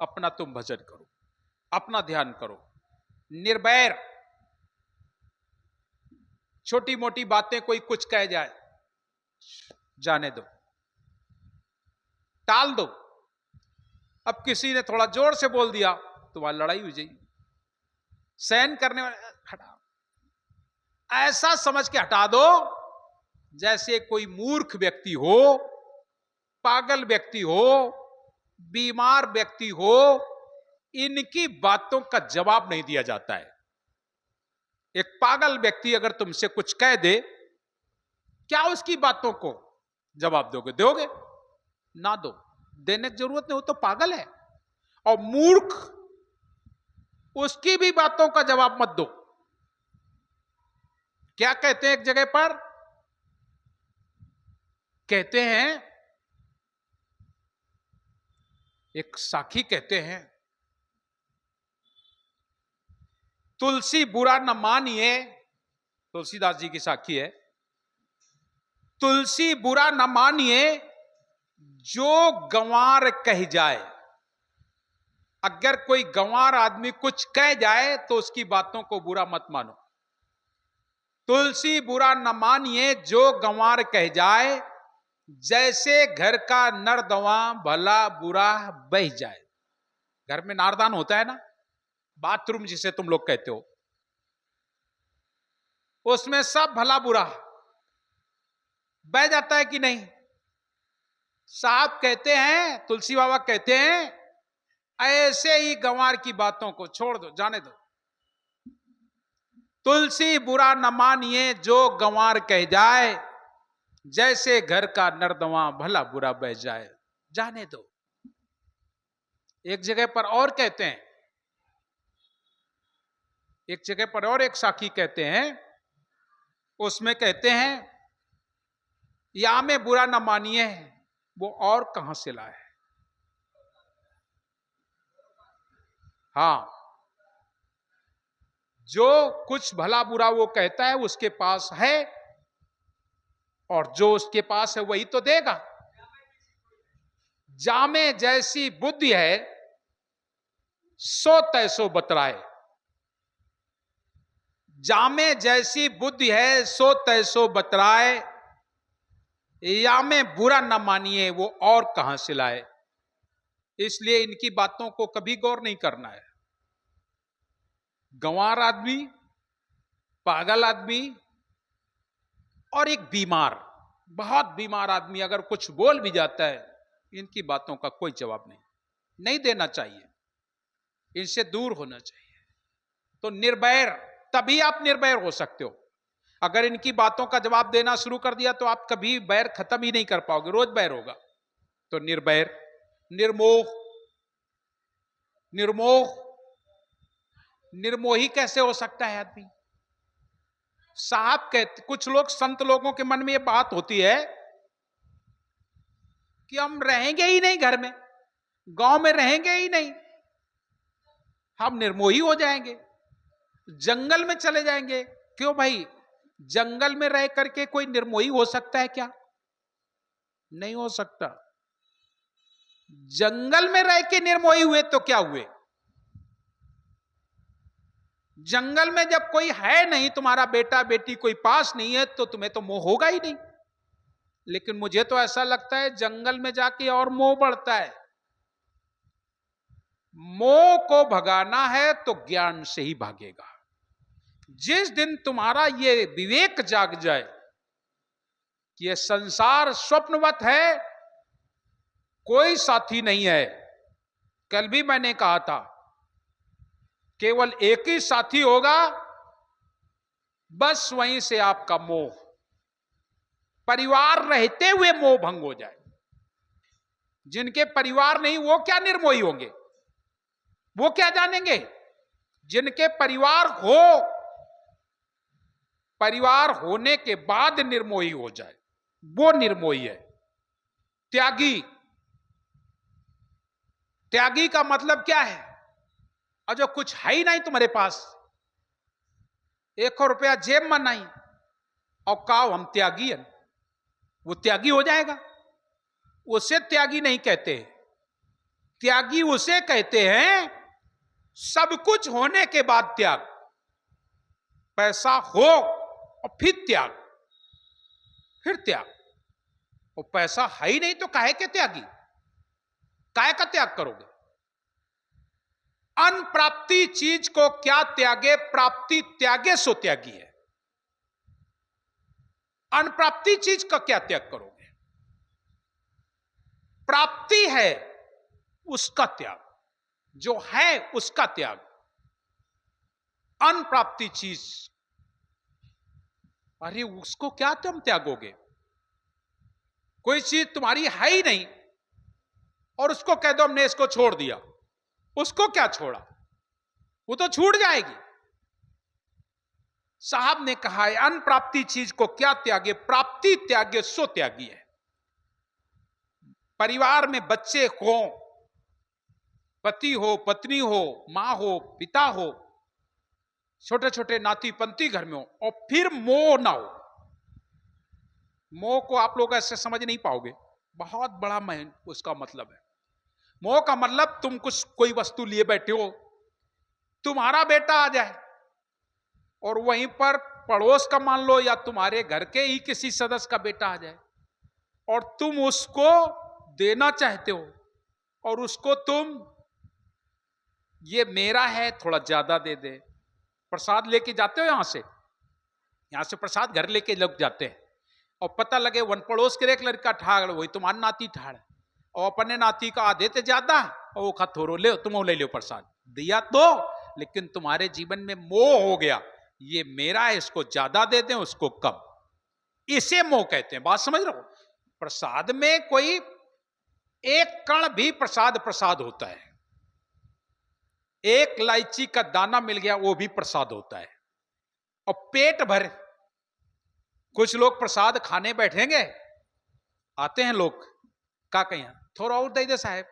अपना तुम भजन करो, अपना ध्यान करो, निर्वैर। छोटी मोटी बातें कोई कुछ कह जाए, जाने दो, टाल दो। अब किसी ने थोड़ा जोर से बोल दिया तो वहां लड़ाई हो जाएगी। सहन करने वाले हटा, ऐसा समझ के हटा दो जैसे कोई मूर्ख व्यक्ति हो, पागल व्यक्ति हो, बीमार व्यक्ति हो। इनकी बातों का जवाब नहीं दिया जाता है। एक पागल व्यक्ति अगर तुमसे कुछ कह दे, क्या उसकी बातों को जवाब दोगे? दोगे ना, दो, देने की जरूरत नहीं, वो तो पागल है। और मूर्ख, उसकी भी बातों का जवाब मत दो। क्या कहते हैं एक जगह पर? कहते हैं, एक साखी कहते हैं, तुलसी बुरा न मानिए। तुलसीदास जी की साखी है, तुलसी बुरा न मानिए जो गंवार कह जाए। अगर कोई गंवार आदमी कुछ कह जाए तो उसकी बातों को बुरा मत मानो। तुलसी बुरा न मानिए जो गंवार कह जाए, जैसे घर का नरदवा भला बुरा बह जाए। घर में नारदान होता है ना, बाथरूम जिसे तुम लोग कहते हो, उसमें सब भला बुरा बह जाता है कि नहीं? साहब कहते हैं, तुलसी बाबा कहते हैं, ऐसे ही गंवार की बातों को छोड़ दो, जाने दो। तुलसी बुरा न मानिए जो गंवार कह जाए, जैसे घर का नरदवा भला बुरा बह जाए, जाने दो। एक जगह पर और कहते हैं, एक जगह पर और एक साखी कहते हैं, उसमें कहते हैं, या में बुरा न मानिए, वो और कहां से लाए? हां, जो कुछ भला बुरा वो कहता है उसके पास है, और जो उसके पास है वही तो देगा। जामे जैसी बुद्धि है सो तैसो बतराए। जामे जैसी बुद्धि है सो तैसो बतराए, या में बुरा न मानिए वो और कहां से लाए। इसलिए इनकी बातों को कभी गौर नहीं करना है। गंवार आदमी, पागल आदमी और एक बीमार, बहुत बीमार आदमी अगर कुछ बोल भी जाता है, इनकी बातों का कोई जवाब नहीं देना चाहिए, इनसे दूर होना चाहिए। तो निर्वैर, तभी आप निर्वैर हो सकते हो। अगर इनकी बातों का जवाब देना शुरू कर दिया तो आप कभी बैर खत्म ही नहीं कर पाओगे, रोज बैर होगा। तो निर्वैर, निर्मोह। निर्मोह, निर्मोही कैसे हो सकता है आदमी? साहब कहते, कुछ लोग संत लोगों के मन में यह बात होती है कि हम रहेंगे ही नहीं घर में, गांव में रहेंगे ही नहीं, हम निर्मोही हो जाएंगे, जंगल में चले जाएंगे। क्यों भाई, जंगल में रह करके कोई निर्मोही हो सकता है क्या? नहीं हो सकता। जंगल में रह के निर्मोही हुए तो क्या हुए? जंगल में जब कोई है नहीं, तुम्हारा बेटा बेटी कोई पास नहीं है, तो तुम्हें तो मोह होगा ही नहीं। लेकिन मुझे तो ऐसा लगता है जंगल में जाके और मोह बढ़ता है। मोह को भगाना है तो ज्ञान से ही भागेगा। जिस दिन तुम्हारा ये विवेक जाग जाए कि ये संसार स्वप्नवत है, कोई साथी नहीं है। कल भी मैंने कहा था, केवल एक ही साथी होगा, बस वहीं से आपका मोह, परिवार रहते हुए मोह भंग हो जाए। जिनके परिवार नहीं वो क्या निर्मोही होंगे? वो क्या जानेंगे? जिनके परिवार हो, परिवार होने के बाद निर्मोही हो जाए, वो निर्मोही है। त्यागी, त्यागी का मतलब क्या है? और जो कुछ है ही नहीं तुम्हारे पास, 1 रुपया जेब में नहीं, और कहो हम त्यागी हैं, वो त्यागी हो जाएगा? उसे त्यागी नहीं कहते। त्यागी उसे कहते हैं सब कुछ होने के बाद त्याग, पैसा हो और फिर त्याग, फिर त्याग। और पैसा है ही नहीं तो काहे के त्यागी, काहे का त्याग करोगे? अनप्राप्ति चीज को क्या त्यागे, प्राप्ति त्यागे सो त्यागी है। अनप्राप्ति चीज का क्या त्याग करोगे? प्राप्ति है उसका त्याग, जो है उसका त्याग। अनप्राप्ति चीज, अरे उसको क्या तुम त्यागोगे? कोई चीज तुम्हारी है ही नहीं और उसको कह दो हमने इसको छोड़ दिया, उसको क्या छोड़ा? वो तो छूट जाएगी। साहब ने कहा है अनप्राप्ति चीज को क्या त्यागे, प्राप्ति त्यागे सो त्यागी है। परिवार में बच्चे हो, पति हो, पत्नी हो, मां हो, पिता हो, छोटे छोटे नाती पंती घर में हो, और फिर मोह ना हो। मोह को आप लोग ऐसे समझ नहीं पाओगे, बहुत बड़ा उसका मतलब है। मोह का मतलब तुम कुछ कोई वस्तु लिए बैठे हो, तुम्हारा बेटा आ जाए और वहीं पर पड़ोस का मान लो या तुम्हारे घर के ही किसी सदस्य का बेटा आ जाए और तुम उसको देना चाहते हो और उसको तुम ये मेरा है थोड़ा ज्यादा दे दे। प्रसाद लेके जाते हो, यहां से प्रसाद घर लेके लोग जाते हैं और पता लगे वन पड़ोस के एक लड़का ठाड़, वही तुम्हारा नाती ठाड़ और अपने नाती का आधे ते ज्यादा और वो खा थोरो ले, तुम ले लो प्रसाद दिया तो, लेकिन तुम्हारे जीवन में मोह हो गया, ये मेरा है इसको ज्यादा दे दें उसको कम। इसे मोह कहते हैं। बात समझ रहे हो? प्रसाद में कोई एक कण भी प्रसाद प्रसाद होता है, एक इलायची का दाना मिल गया वो भी प्रसाद होता है। और पेट भर, कुछ लोग प्रसाद खाने बैठेंगे, आते हैं लोग का कहीं थोड़ा और दे दे साहब,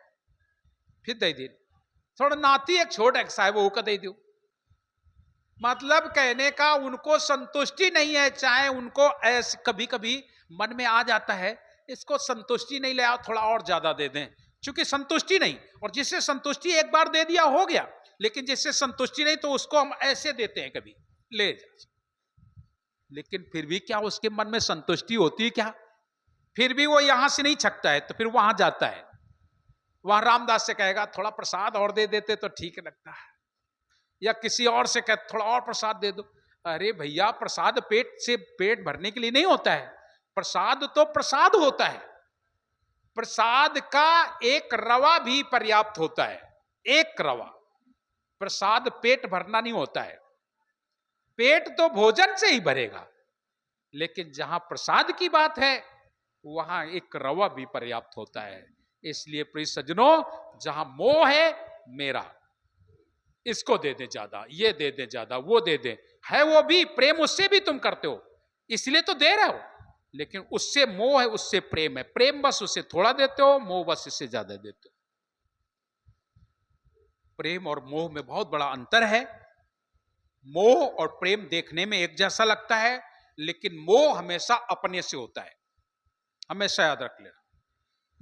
फिर दे दे, थोड़ा नाती एक छोटा एक साहब वो का दे दो। मतलब कहने का उनको संतुष्टि नहीं है, चाहे उनको ऐसे कभी कभी मन में आ जाता है इसको संतुष्टि नहीं ले आओ थोड़ा और ज्यादा दे दें, क्योंकि संतुष्टि नहीं। और जिससे संतुष्टि एक बार दे दिया हो गया, लेकिन जिससे संतुष्टि नहीं तो उसको हम ऐसे देते हैं कभी ले जा, लेकिन फिर भी क्या उसके मन में संतुष्टि होती है क्या? फिर भी वो यहां से नहीं छकता है तो फिर वहां जाता है, वहां रामदास से कहेगा थोड़ा प्रसाद और दे देते तो ठीक लगता है, या किसी और से कहे थोड़ा और प्रसाद दे दो। अरे भैया प्रसाद पेट से पेट भरने के लिए नहीं होता है, प्रसाद तो प्रसाद होता है, प्रसाद का एक रवा भी पर्याप्त होता है, एक रवा। प्रसाद पेट भरना नहीं होता है, पेट तो भोजन से ही भरेगा, लेकिन जहां प्रसाद की बात है वहां एक रवा भी पर्याप्त होता है। इसलिए प्रिय सज्जनों, जहां मोह है मेरा, इसको दे दे ज्यादा, ये दे दे ज्यादा, वो दे दे, है वो भी प्रेम, उससे भी तुम करते हो इसलिए तो दे रहे हो, लेकिन उससे मोह है, उससे प्रेम है। प्रेम बस उससे थोड़ा देते हो, मोह बस इससे ज्यादा देते हो। प्रेम और मोह में बहुत बड़ा अंतर है। मोह और प्रेम देखने में एक जैसा लगता है, लेकिन मोह हमेशा अपने से होता है, हमेशा याद रख लेना।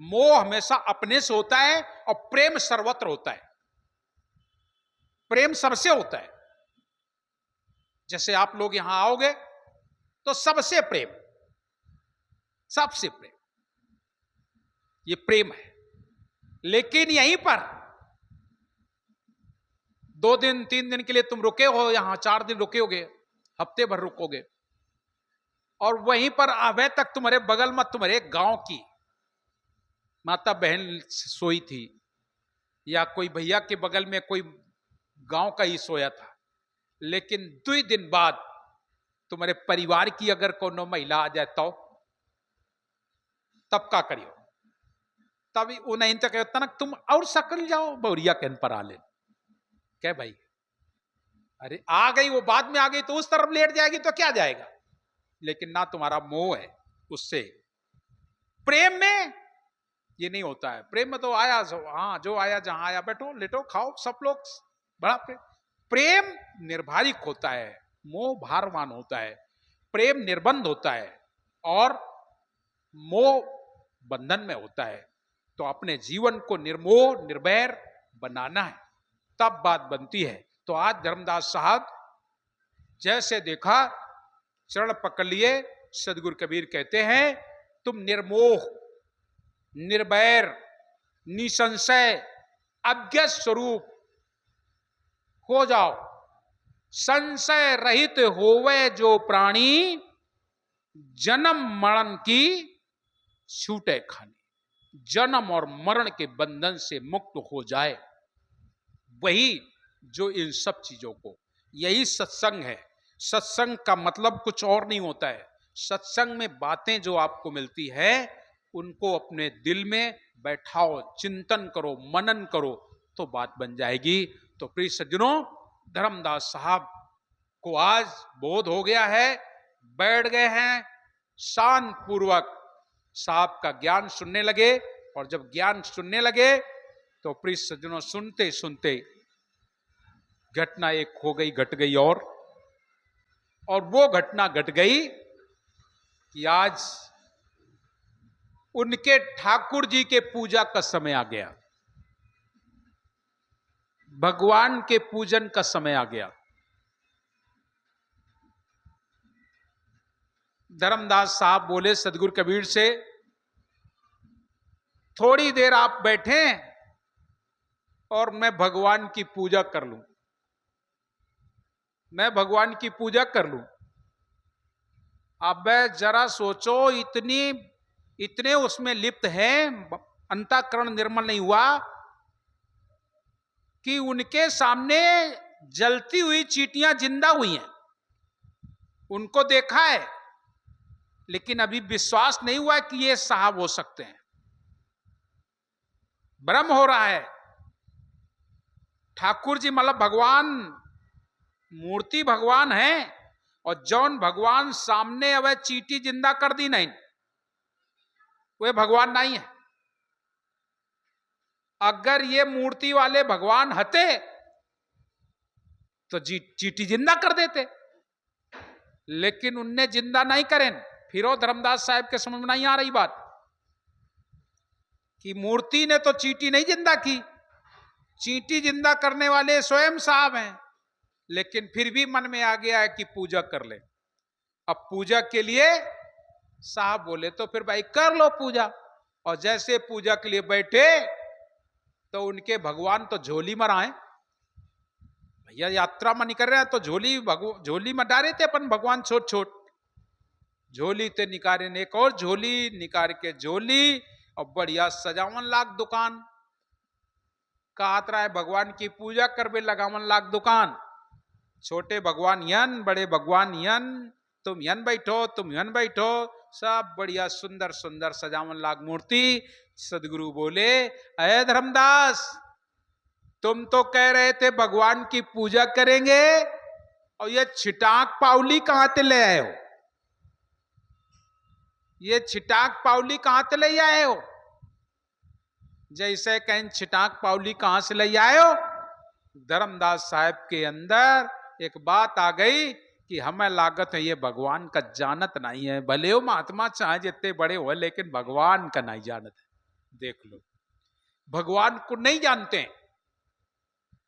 मोह हमेशा अपने से होता है और प्रेम सर्वत्र होता है, प्रेम सबसे होता है। जैसे आप लोग यहां आओगे तो सबसे प्रेम, सबसे प्रेम, ये प्रेम है। लेकिन यहीं पर 2 दिन 3 दिन के लिए तुम रुके हो, यहां 4 दिन रुके होगे, हफ्ते भर रुकोगे, और वहीं पर अभय तक तुम्हारे बगल में तुम्हारे गांव की माता बहन सोई थी, या कोई भैया के बगल में कोई गांव का ही सोया था, लेकिन 2 दिन बाद तुम्हारे परिवार की अगर कोनो महिला आ जाए तो तब का करियो? तभी उन्हें तक तनक तुम और सकल जाओ बौरिया के पर आ ले, क्या भाई? अरे आ गई वो, बाद में आ गई तो उस तरफ लेट जाएगी तो क्या जाएगा, लेकिन ना तुम्हारा मोह है उससे। प्रेम में ये नहीं होता है, प्रेम में तो आया हाँ जो आया जहां आया बैठो लेटो खाओ सब लोग, बड़ा प्रेम। प्रेम निर्भारिक होता है, मोह भारवान होता है। प्रेम निर्बंध होता है और मोह बंधन में होता है। तो अपने जीवन को निर्मोह निर्वैर बनाना है, तब बात बनती है। तो आज धर्मदास साहब जैसे देखा, चरण पकड़ लिए। सदगुरु कबीर कहते हैं तुम निर्मोह निर्वैर निसंशय अज्ञ स्वरूप हो जाओ। संशय रहित होवे जो प्राणी, जन्म मरण की छूटे खानी। जन्म और मरण के बंधन से मुक्त हो जाए, वही जो इन सब चीजों को, यही सत्संग है। सत्संग का मतलब कुछ और नहीं होता है। सत्संग में बातें जो आपको मिलती है, उनको अपने दिल में बैठाओ, चिंतन करो, मनन करो, तो बात बन जाएगी। तो प्रिय सज्जनों, धर्मदास साहब को आज बोध हो गया है, बैठ गए हैं, शांत पूर्वक साहब का ज्ञान सुनने लगे। और जब ज्ञान सुनने लगे तो प्रिय सज्जनों, सुनते सुनते घटना एक हो गई, घट गई। और वो घटना घट गई कि आज उनके ठाकुर जी के पूजा का समय आ गया, भगवान के पूजन का समय आ गया। धर्मदास साहब बोले सदगुरु कबीर से, थोड़ी देर आप बैठे और मैं भगवान की पूजा कर लूं, मैं भगवान की पूजा कर लूं। अब जरा सोचो, इतने उसमें लिप्त हैं, अंतःकरण निर्मल नहीं हुआ कि उनके सामने जलती हुई चींटियां जिंदा हुई हैं। उनको देखा है, लेकिन अभी विश्वास नहीं हुआ कि ये साहब हो सकते हैं। भ्रम हो रहा है। ठाकुर जी मतलब भगवान, मूर्ति भगवान है, और जौन भगवान सामने अब चींटी जिंदा कर दी नहीं, वे भगवान नहीं है। अगर ये मूर्ति वाले भगवान हते तो चींटी जिंदा कर देते, लेकिन उनने जिंदा नहीं करें। फिर धर्मदास साहब के समझ में नहीं आ रही बात कि मूर्ति ने तो चींटी नहीं जिंदा की, चींटी जिंदा करने वाले स्वयं साहब हैं। लेकिन फिर भी मन में आ गया है कि पूजा कर ले। अब पूजा के लिए साहब बोले तो फिर भाई कर लो पूजा। और जैसे पूजा के लिए बैठे तो उनके भगवान तो झोली में आए। भैया यात्रा में निकल रहे हैं तो झोली में डाले थे अपन भगवान, छोट छोट झोली ते निकारे ने, एक और झोली निकाल के झोली, और बढ़िया सजावन लाख दुकान का आतरा है। भगवान की पूजा कर बे लगावन लाख दुकान। छोटे भगवान यन, बड़े भगवान यन, तुम यन बैठो, तुम यन बैठो, सब बढ़िया सुंदर सुंदर सजावन लाख मूर्ति। सदगुरु बोले, अय धर्मदास, तुम तो कह रहे थे भगवान की पूजा करेंगे, और ये छिटाक पावली कहां से ले आए हो? ये छिटाक पावली कहां से ले आए हो? जैसे कहें छिटाक पावली कहां से ले आए हो? धर्मदास साहब के अंदर एक बात आ गई कि हमें लागत है ये भगवान का जानत नहीं है। भले हो महात्मा चाहे जितने बड़े हो, लेकिन भगवान का नहीं जानत है। देख लो, भगवान को नहीं जानते।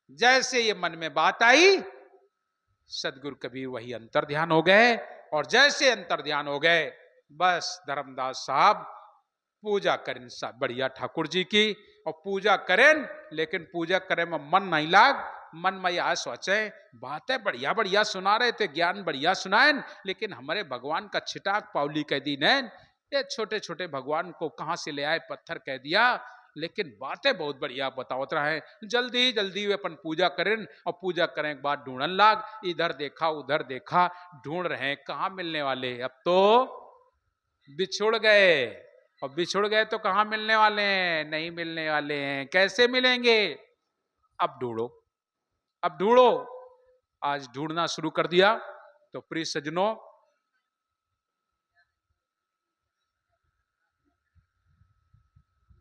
जैसे ये मन में बात आई, सदगुरु कबीर वही अंतर ध्यान हो गए। और जैसे अंतर ध्यान हो गए, बस धर्मदास साहब पूजा करें सब बढ़िया ठाकुर जी की। और पूजा करें, लेकिन पूजा करें में मन नहीं लाग। मन में यह सोचे, बातें बढ़िया बढ़िया सुना रहे थे, ज्ञान बढ़िया सुनाएं, लेकिन हमारे भगवान का छिटाक पावली कह दी नैन। ये छोटे छोटे भगवान को कहां से ले आए, पत्थर कह दिया, लेकिन बातें बहुत बढ़िया बतावत रहे। जल्दी जल्दी वे अपन पूजा करें, और पूजा करें के बाद ढूंढन लाग। इधर देखा उधर देखा, ढूंढ रहे हैं कहां मिलने वाले। अब तो बिछुड़ गए, और बिछुड़ गए तो कहां मिलने वाले हैं? नहीं मिलने वाले हैं। कैसे मिलेंगे? अब ढूंढो, अब ढूंढो। आज ढूंढना शुरू कर दिया। तो प्रिय सज्जनों,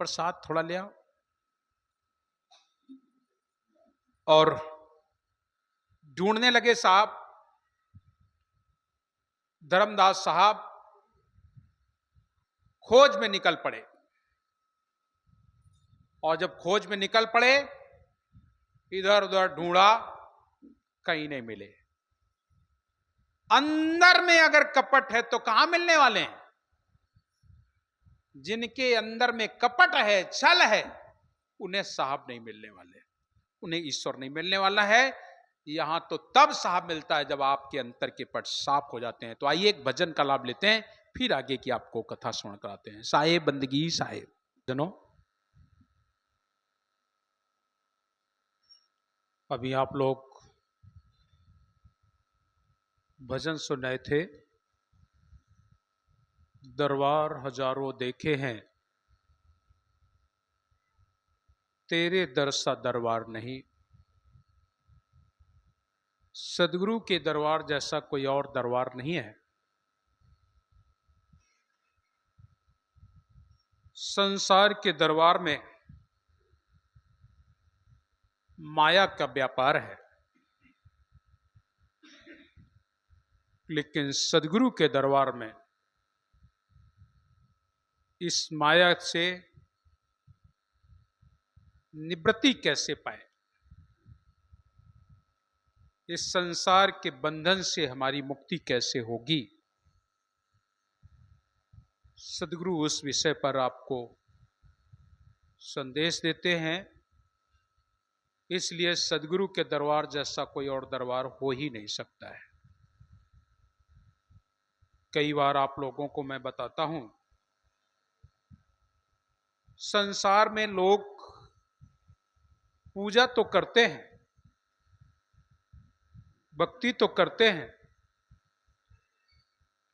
प्रसाद थोड़ा ले आओ। और ढूंढने लगे साहब। धर्मदास साहब खोज में निकल पड़े। और जब खोज में निकल पड़े, इधर उधर ढूंढा, कहीं नहीं मिले। अंदर में अगर कपट है तो कहां मिलने वाले हैं? जिनके अंदर में कपट है, छल है, उन्हें साहब नहीं मिलने वाले, उन्हें ईश्वर नहीं मिलने वाला है। यहां तो तब साहब मिलता है जब आपके अंतर के पट साफ हो जाते हैं। तो आइए एक भजन का लाभ लेते हैं, फिर आगे की आपको कथा सुन कराते हैं। साहेब बंदगी साहेब। जनों, अभी आप लोग भजन सुन रहे थे, दरबार हजारों देखे हैं, तेरे दर सा दरबार नहीं। सदगुरु के दरबार जैसा कोई और दरबार नहीं है। संसार के दरबार में माया का व्यापार है, लेकिन सदगुरु के दरबार में इस माया से निवृत्ति कैसे पाए, इस संसार के बंधन से हमारी मुक्ति कैसे होगी, सदगुरु उस विषय पर आपको संदेश देते हैं। इसलिए सदगुरु के दरबार जैसा कोई और दरबार हो ही नहीं सकता है। कई बार आप लोगों को मैं बताता हूं, संसार में लोग पूजा तो करते हैं, भक्ति तो करते हैं,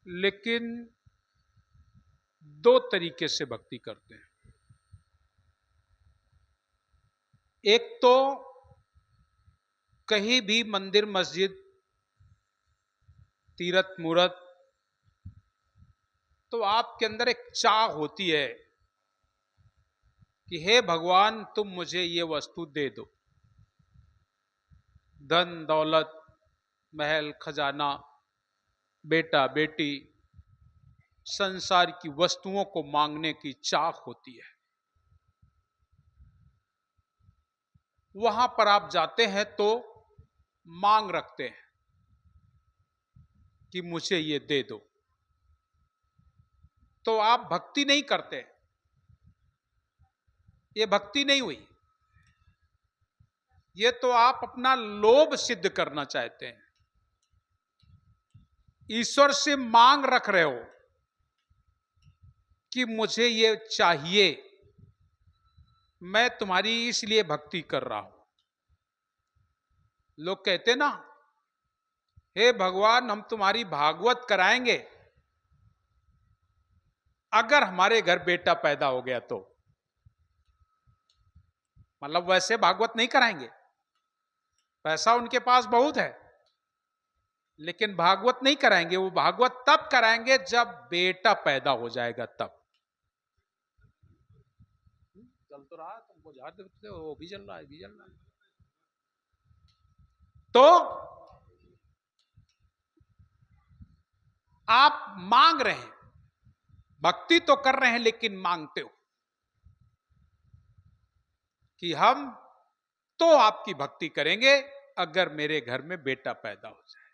लेकिन दो तरीके से भक्ति करते हैं। एक तो कहीं भी मंदिर, मस्जिद, तीर्थ मूर्त, तो आपके अंदर एक चाह होती है कि हे भगवान, तुम मुझे ये वस्तु दे दो। धन दौलत, महल खजाना, बेटा बेटी, संसार की वस्तुओं को मांगने की चाह होती है। वहां पर आप जाते हैं तो मांग रखते हैं कि मुझे ये दे दो। तो आप भक्ति नहीं करते, ये भक्ति नहीं हुई, ये तो आप अपना लोभ सिद्ध करना चाहते हैं। ईश्वर से मांग रख रहे हो कि मुझे ये चाहिए, मैं तुम्हारी इसलिए भक्ति कर रहा हूं। लोग कहते ना, हे भगवान, हम तुम्हारी भागवत कराएंगे अगर हमारे घर बेटा पैदा हो गया तो। मतलब वैसे भागवत नहीं कराएंगे, पैसा उनके पास बहुत है, लेकिन भागवत नहीं कराएंगे। वो भागवत तब कराएंगे जब बेटा पैदा हो जाएगा, तब। चल तो रहा, तुमको झाड़ देते हो, वो भी चल रहा है, भी चल रहा है। तो आप मांग रहे हैं, भक्ति तो कर रहे हैं, लेकिन मांगते हो कि हम तो आपकी भक्ति करेंगे अगर मेरे घर में बेटा पैदा हो जाए,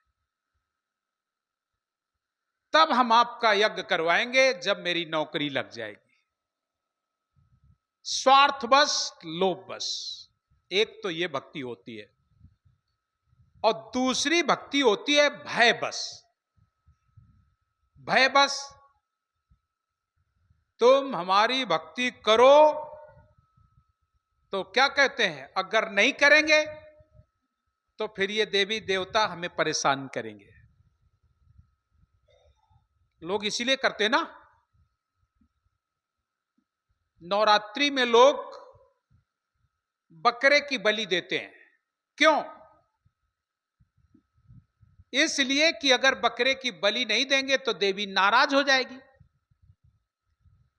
तब हम आपका यज्ञ करवाएंगे जब मेरी नौकरी लग जाएगी। स्वार्थ बस, लोभ बस। एक तो ये भक्ति होती है, और दूसरी भक्ति होती है भय बस। भय बस, तुम हमारी भक्ति करो तो क्या कहते हैं, अगर नहीं करेंगे तो फिर ये देवी देवता हमें परेशान करेंगे। लोग इसीलिए करते ना, नवरात्रि में लोग बकरे की बलि देते हैं। क्यों? इसलिए कि अगर बकरे की बलि नहीं देंगे तो देवी नाराज हो जाएगी।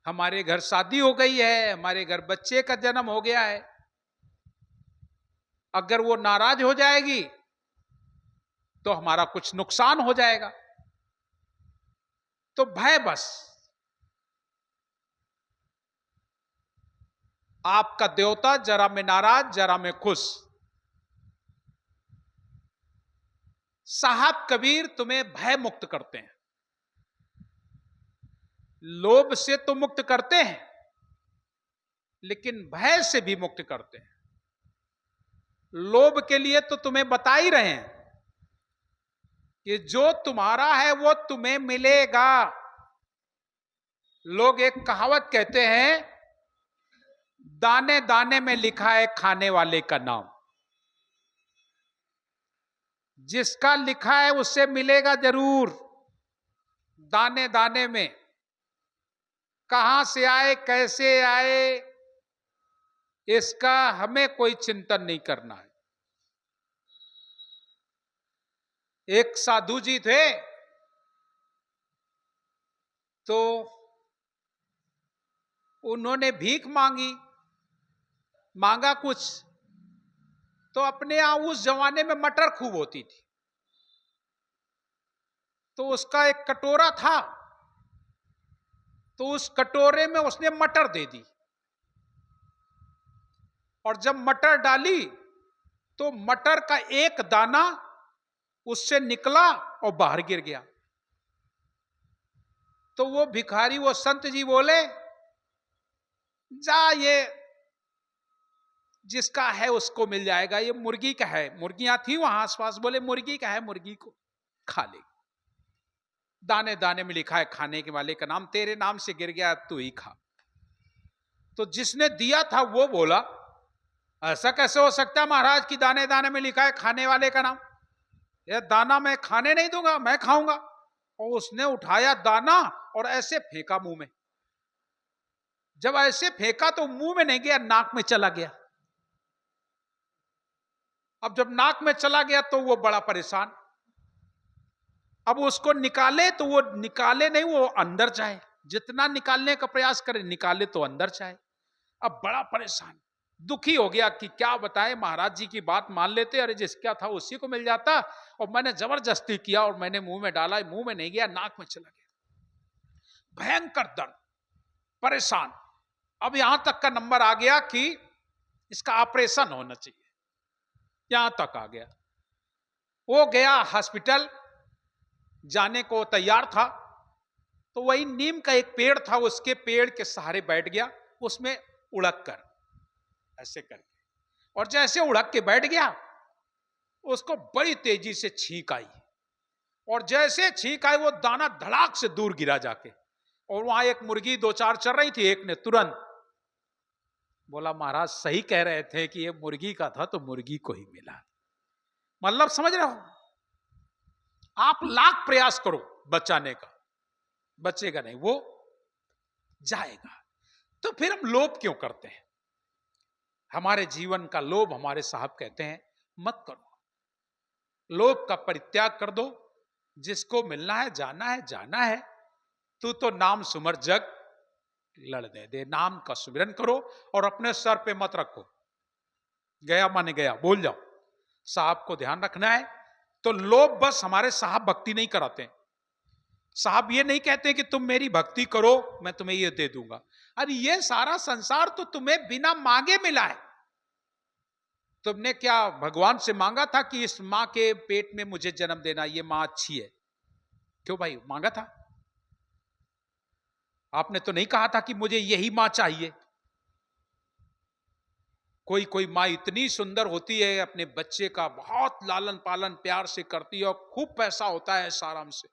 हमारे घर शादी हो गई है, हमारे घर बच्चे का जन्म हो गया है, अगर वो नाराज हो जाएगी तो हमारा कुछ नुकसान हो जाएगा। तो भय बस। आपका देवता जरा में नाराज जरा में खुश। साहब कबीर तुम्हें भय मुक्त करते हैं, लोभ से तो मुक्त करते हैं लेकिन भय से भी मुक्त करते हैं। लोभ के लिए तो तुम्हें बता ही रहे हैं कि जो तुम्हारा है वो तुम्हें मिलेगा। लोग एक कहावत कहते हैं, दाने दाने में लिखा है खाने वाले का नाम। जिसका लिखा है उससे मिलेगा जरूर, दाने दाने में। कहां से आए कैसे आए इसका हमें कोई चिंतन नहीं करना है। एक साधु जी थे, तो उन्होंने भीख मांगा कुछ, तो अपने यहां उस जमाने में मटर खूब होती थी, तो उसका एक कटोरा था, तो उस कटोरे में उसने मटर दे दी। और जब मटर डाली तो मटर का एक दाना उससे निकला और बाहर गिर गया। तो वो भिखारी, वो संत जी बोले, जा ये जिसका है उसको मिल जाएगा, ये मुर्गी का है। मुर्गियां थी वहां आसपास, बोले मुर्गी का है, मुर्गी को खा ले। दाने दाने में लिखा है खाने के वाले का नाम, तेरे नाम से गिर गया, तू ही खा। तो जिसने दिया था वो बोला, ऐसा कैसे हो सकता है महाराज की दाने दाने में लिखा है खाने वाले का नाम? यह दाना मैं खाने नहीं दूंगा, मैं खाऊंगा। और उसने उठाया दाना और ऐसे फेंका मुंह में। जब ऐसे फेंका तो मुंह में नहीं गया, नाक में चला गया। अब जब नाक में चला गया तो वो बड़ा परेशान। अब उसको निकाले तो वो निकाले नहीं, वो अंदर जाए। जितना निकालने का प्रयास करे, निकाले तो अंदर जाए। अब बड़ा परेशान, दुखी हो गया कि क्या बताए, महाराज जी की बात मान लेते, अरे जिसका था उसी को मिल जाता। और मैंने जबरदस्ती किया और मैंने मुंह में डाला, मुंह में नहीं गया, नाक में चला गया। भयंकर दर्द, परेशान। अब यहां तक का नंबर आ गया कि इसका ऑपरेशन होना चाहिए, यहां तक आ गया। वो गया हॉस्पिटल, जाने को तैयार था, तो वही नीम का एक पेड़ था, उसके पेड़ के सहारे बैठ गया, उसमें उड़क कर ऐसे करके। और जैसे उड़क के बैठ गया, उसको बड़ी तेजी से छींक आई। और जैसे छींक आई, वो दाना धड़ाक से दूर गिरा जाके। और वहां एक मुर्गी दो चार चल रही थी, एक ने तुरंत बोला, महाराज सही कह रहे थे कि ये मुर्गी का था, तो मुर्गी को ही मिला। मतलब समझ रहे हो, आप लाख प्रयास करो बचाने का, बचेगा नहीं, वो जाएगा। तो फिर हम लोभ क्यों करते हैं? हमारे जीवन का लोभ, हमारे साहब कहते हैं मत करो। लोभ का परित्याग कर दो। जिसको मिलना है, जाना है। तू तो नाम सुमर जग लड़ दे। नाम का सुमिरन करो और अपने सर पे मत रखो, गया माने गया, बोल जाओ। साहब को ध्यान रखना है। तो लोभ बस हमारे साहब भक्ति नहीं कराते। साहब ये नहीं कहते कि तुम मेरी भक्ति करो, मैं तुम्हें ये दे दूंगा। अरे ये सारा संसार तो तुम्हें बिना मांगे मिला है। तुमने क्या भगवान से मांगा था कि इस मां के पेट में मुझे जन्म देना, ये मां अच्छी है? क्यों भाई, मांगा था? आपने तो नहीं कहा था कि मुझे यही मां चाहिए। कोई कोई मां इतनी सुंदर होती है, अपने बच्चे का बहुत लालन पालन प्यार से करती है, और खूब पैसा होता है साराम से,